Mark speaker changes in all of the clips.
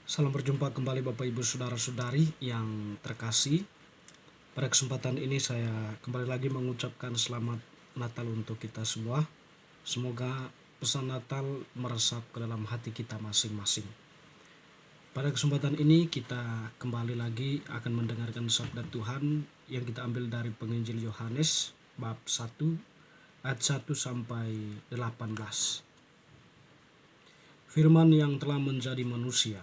Speaker 1: Salam berjumpa kembali Bapak Ibu Saudara-saudari yang terkasih. Pada kesempatan ini saya kembali lagi mengucapkan selamat Natal untuk kita semua. Semoga pesan Natal meresap ke dalam hati kita masing-masing. Pada kesempatan ini kita kembali lagi akan mendengarkan sabda Tuhan yang kita ambil dari penginjil Yohanes bab 1 ayat 1 sampai 18. Firman yang telah menjadi manusia.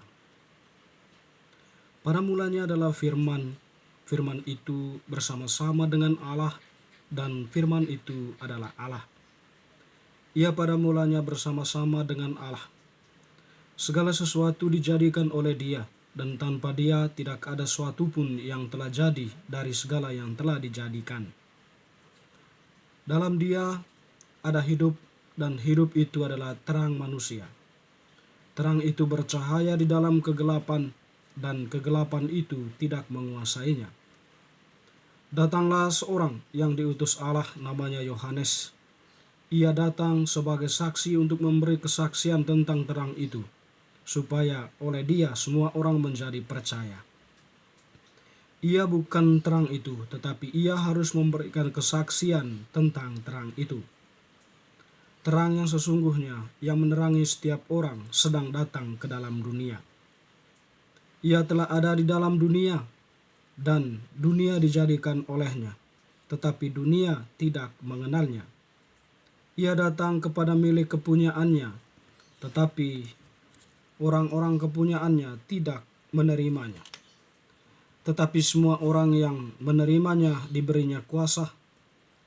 Speaker 1: Pada mulanya adalah firman. Firman itu bersama-sama dengan Allah dan firman itu adalah Allah. Ia pada mulanya bersama-sama dengan Allah. Segala sesuatu dijadikan oleh Dia, dan tanpa Dia tidak ada suatu pun yang telah jadi dari segala yang telah dijadikan. Dalam Dia ada hidup, dan hidup itu adalah terang manusia. Terang itu bercahaya di dalam kegelapan, dan kegelapan itu tidak menguasainya. Datanglah seorang yang diutus Allah, namanya Yohanes. Ia datang sebagai saksi untuk memberi kesaksian tentang terang itu, supaya oleh dia semua orang menjadi percaya. Ia bukan terang itu, tetapi ia harus memberikan kesaksian tentang terang itu. Terang yang sesungguhnya yang menerangi setiap orang sedang datang ke dalam dunia. Ia telah ada di dalam dunia, dan dunia dijadikan olehnya, tetapi dunia tidak mengenalnya. Ia datang kepada milik kepunyaannya, tetapi orang-orang kepunyaannya tidak menerimanya. Tetapi semua orang yang menerimanya diberinya kuasa,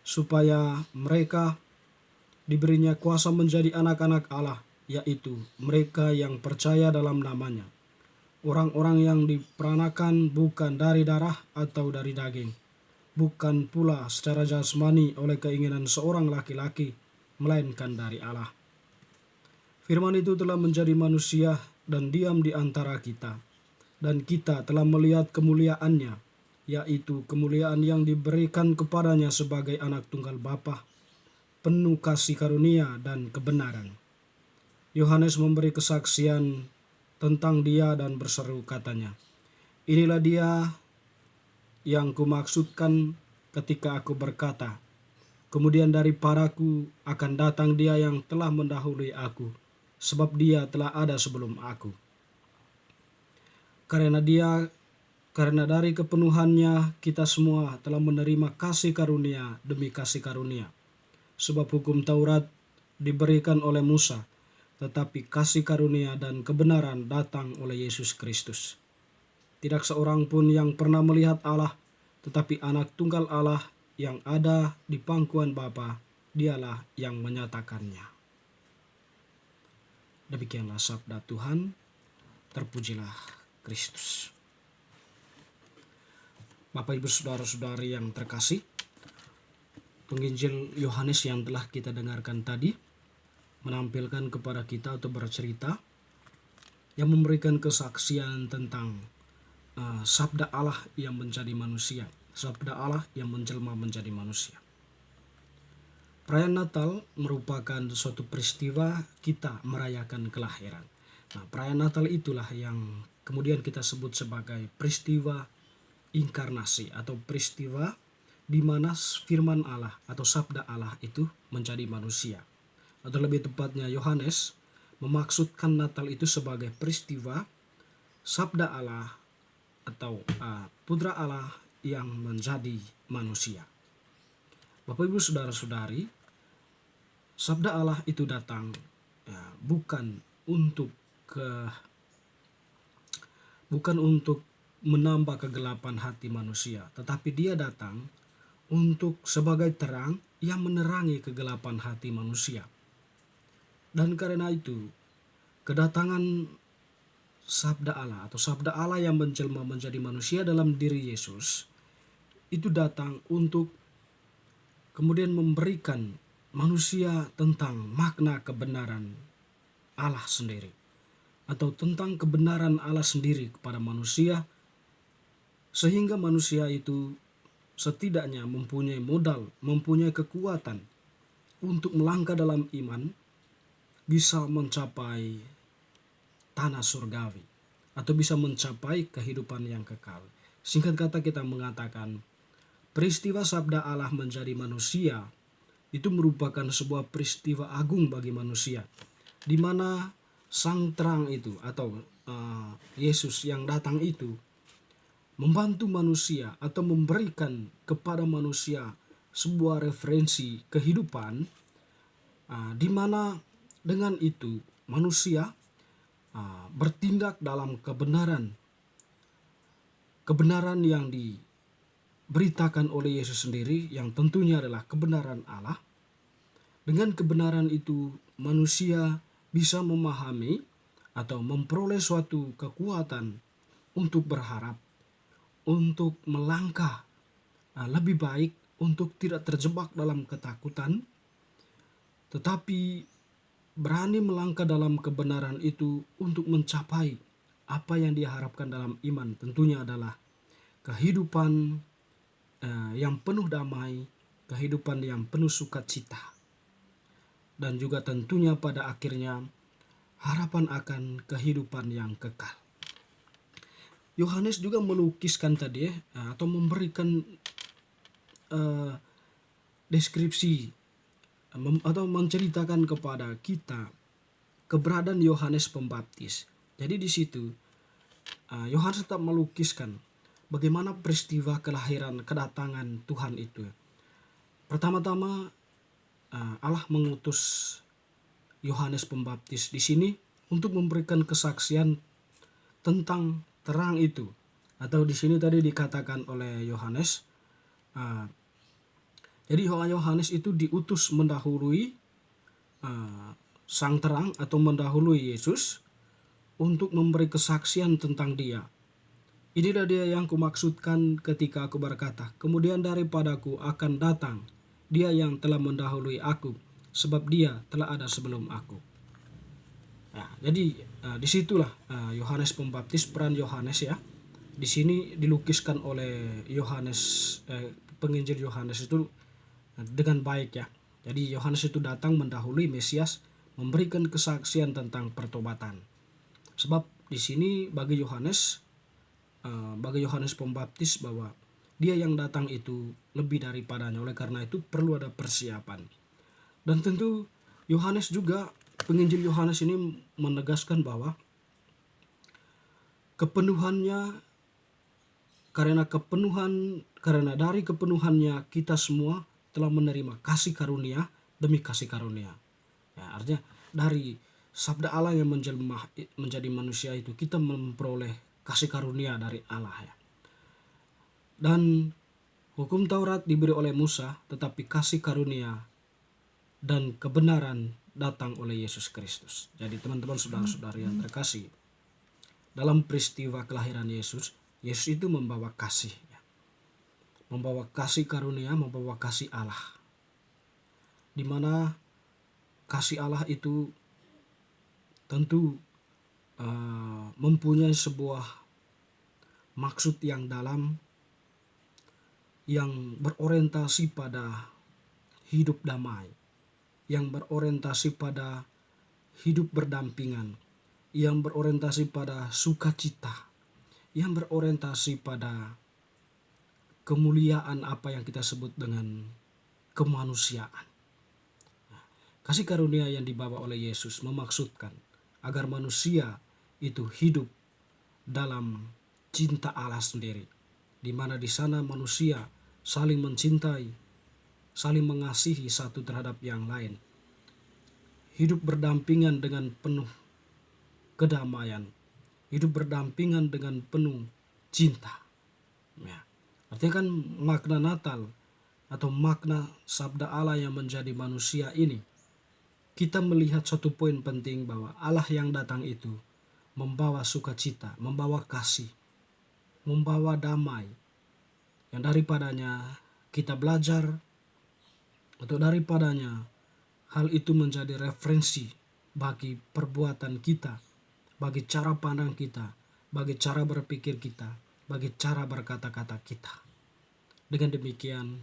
Speaker 1: supaya mereka diberinya kuasa menjadi anak-anak Allah, yaitu mereka yang percaya dalam namanya. Orang-orang yang diperanakan bukan dari darah atau dari daging, bukan pula secara jasmani oleh keinginan seorang laki-laki, melainkan dari Allah. Firman itu telah menjadi manusia dan diam di antara kita, dan kita telah melihat kemuliaannya, yaitu kemuliaan yang diberikan kepadanya sebagai anak tunggal Bapa, penuh kasih karunia dan kebenaran. Yohanes memberi kesaksian tentang dia dan berseru katanya, "Inilah dia yang kumaksudkan ketika aku berkata, kemudian daripadaku akan datang dia yang telah mendahului aku, sebab dia telah ada sebelum aku. Karena dari kepenuhannya kita semua telah menerima kasih karunia demi kasih karunia. Sebab hukum Taurat diberikan oleh Musa, tetapi kasih karunia dan kebenaran datang oleh Yesus Kristus. Tidak seorang pun yang pernah melihat Allah, tetapi anak tunggal Allah yang ada di pangkuan Bapa, dialah yang menyatakannya." Demikianlah sabda Tuhan, terpujilah Kristus. Bapak Ibu Saudara-saudari yang terkasih, penginjil Yohanes yang telah kita dengarkan tadi menampilkan kepada kita atau bercerita yang memberikan kesaksian tentang sabda Allah yang menjadi manusia, sabda Allah yang menjelma menjadi manusia. Perayaan Natal merupakan suatu peristiwa kita merayakan kelahiran. Nah, perayaan Natal itulah yang kemudian kita sebut sebagai peristiwa inkarnasi atau peristiwa di mana firman Allah atau sabda Allah itu menjadi manusia. Atau lebih tepatnya Yohanes memaksudkan Natal itu sebagai peristiwa sabda Allah atau putra Allah yang menjadi manusia. Bapak Ibu Saudara-saudari, sabda Allah itu datang bukan untuk menambah kegelapan hati manusia, tetapi dia datang untuk sebagai terang yang menerangi kegelapan hati manusia. Dan karena itu, kedatangan sabda Allah atau sabda Allah yang menjelma menjadi manusia dalam diri Yesus itu datang untuk kemudian memberikan manusia tentang makna kebenaran Allah sendiri, atau tentang kebenaran Allah sendiri kepada manusia, sehingga manusia itu setidaknya mempunyai modal, mempunyai kekuatan untuk melangkah dalam iman, bisa mencapai tanah surgawi atau bisa mencapai kehidupan yang kekal. Singkat kata kita mengatakan peristiwa sabda Allah menjadi manusia itu merupakan sebuah peristiwa agung bagi manusia, di mana sang terang itu atau Yesus yang datang itu membantu manusia atau memberikan kepada manusia sebuah referensi kehidupan, di mana dengan itu manusia bertindak dalam kebenaran yang diberitakan oleh Yesus sendiri, yang tentunya adalah kebenaran Allah. Dengan kebenaran itu manusia bisa memahami atau memperoleh suatu kekuatan untuk berharap, untuk melangkah lebih baik, untuk tidak terjebak dalam ketakutan, tetapi berani melangkah dalam kebenaran itu untuk mencapai apa yang dia harapkan dalam iman. Tentunya adalah kehidupan yang penuh damai, kehidupan yang penuh sukacita, dan juga tentunya pada akhirnya harapan akan kehidupan yang kekal. Yohanes juga melukiskan tadi atau memberikan deskripsi atau menceritakan kepada kita keberadaan Yohanes Pembaptis. Jadi di situ Yohanes tetap melukiskan bagaimana peristiwa kelahiran kedatangan Tuhan itu. Pertama-tama Allah mengutus Yohanes Pembaptis di sini untuk memberikan kesaksian tentang terang itu, atau di sini tadi dikatakan oleh Yohanes. Jadi Yohanes itu diutus mendahului sang terang atau mendahului Yesus untuk memberi kesaksian tentang dia. Inilah dia yang kumaksudkan ketika aku berkata, kemudian daripadaku akan datang dia yang telah mendahului aku, sebab dia telah ada sebelum aku. Nah, jadi disitulah Yohanes Pembaptis, peran Yohanes ya. Di sini dilukiskan oleh penginjil Yohanes itu dengan baik ya. Jadi Yohanes itu datang mendahului Mesias, memberikan kesaksian tentang pertobatan. Sebab di sini bagi Yohanes Pembaptis bahwa dia yang datang itu lebih daripadanya. Oleh karena itu perlu ada persiapan. Dan tentu Yohanes juga, penginjil Yohanes ini menegaskan bahwa kepenuhannya, karena dari kepenuhannya kita semua telah menerima kasih karunia demi kasih karunia. Ya, artinya dari sabda Allah yang menjelma menjadi manusia itu kita memperoleh kasih karunia dari Allah ya. Dan hukum Taurat diberi oleh Musa, tetapi kasih karunia dan kebenaran datang oleh Yesus Kristus. Jadi teman-teman saudara-saudari yang terkasih, dalam peristiwa kelahiran Yesus itu membawa kasih ya. Membawa kasih karunia, membawa kasih Allah. Di mana kasih Allah itu tentu mempunyai sebuah maksud yang dalam, yang berorientasi pada hidup damai, yang berorientasi pada hidup berdampingan, yang berorientasi pada sukacita, yang berorientasi pada kemuliaan apa yang kita sebut dengan kemanusiaan. Kasih karunia yang dibawa oleh Yesus memaksudkan agar manusia itu hidup dalam cinta Allah sendiri, di mana di sana manusia saling mencintai, saling mengasihi satu terhadap yang lain, hidup berdampingan dengan penuh kedamaian, hidup berdampingan dengan penuh cinta. Ya. Artinya kan makna Natal atau makna sabda Allah yang menjadi manusia ini, kita melihat satu poin penting bahwa Allah yang datang itu membawa sukacita, membawa kasih, membawa damai, yang daripadanya kita belajar, atau daripadanya hal itu menjadi referensi bagi perbuatan kita, bagi cara pandang kita, bagi cara berpikir kita, bagi cara berkata-kata kita. Dengan demikian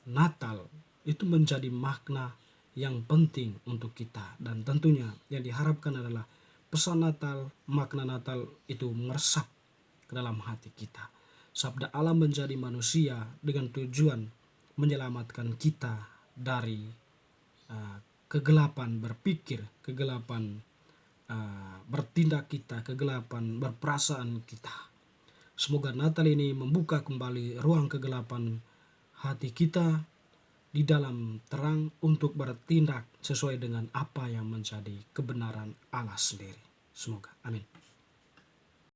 Speaker 1: Natal itu menjadi makna yang penting untuk kita, dan tentunya yang diharapkan adalah pesan Natal, makna Natal itu meresap ke dalam hati kita. Sabda Allah menjadi manusia dengan tujuan menyelamatkan kita dari kegelapan berpikir, kegelapan bertindak kita, kegelapan berperasaan kita. Semoga Natal ini membuka kembali ruang kegelapan hati kita di dalam terang untuk bertindak sesuai dengan apa yang menjadi kebenaran Allah sendiri. Semoga. Amin.